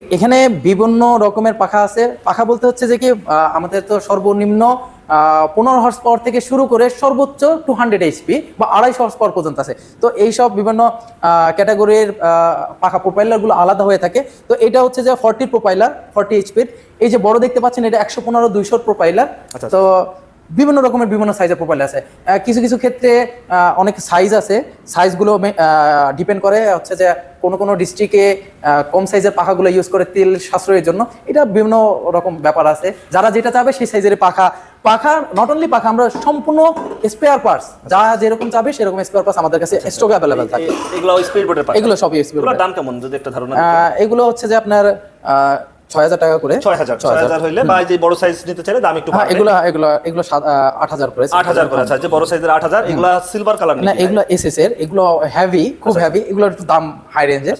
এখানে বিভিন্ন রকমের পাখা আছে। পাখা বলতে হচ্ছে যে কি আমাদের তো সর্বনিম্ন 15 হর্স পাওয়ার থেকে শুরু করে সর্বোচ্চ 200 এইচপি বা 250 হর্স পাওয়ার পর্যন্ত আছে। তো এইসব বিভিন্ন ক্যাটাগরির পাখা প্রোপাইলারগুলো আলাদা হয়ে থাকে। তো এটা হচ্ছে যে 40 প্রোপাইলার 40 এইচপির। এই যে বড় দেখতে পাচ্ছেন এটা 115 200 প্রোপাইলার। তো বিভিন্ন রকমের বিভিন্ন সাইজের প্রোপাইলার আছে। কিছু কিছু ক্ষেত্রে অনেক সাইজ আছে, সাইজগুলো ডিপেন্ড করে হচ্ছে যে কোনো ডিস্ট্রিক্টে কম সাইজের পাখাগুলো ইউজ করে তেল সাশ্রয়ের জন্য। এটা বিভিন্ন রকম ব্যাপার আছে, যারা যেটা চাবে সেই সাইজের পাখা নট অনলি পাখা, আমরা সম্পূর্ণ স্পেয়ার পার্টস যা যেরকম চাবে সেরকম স্পেয়ার পার্টস আমাদের কাছে স্টকে অ্যাভেলেবল থাকে। এগুলো সব স্পিডবোর্ডের দাম কেমন যদি একটা ধারণা? এগুলো হচ্ছে যে আপনার 6000 টাকা করে। 6000 হইলে বা যে বড় সাইজ নিতে চাইলে দাম একটু বাড়বে। এগুলো 8000 করে। 8000 করে। আচ্ছা, যে বড় সাইজের 8000, এগুলা সিলভার কালার না, এগুলো এসএস এর, এগুলো হেভি, খুব হেভি, এগুলোর একটু দাম হাই রেঞ্জের।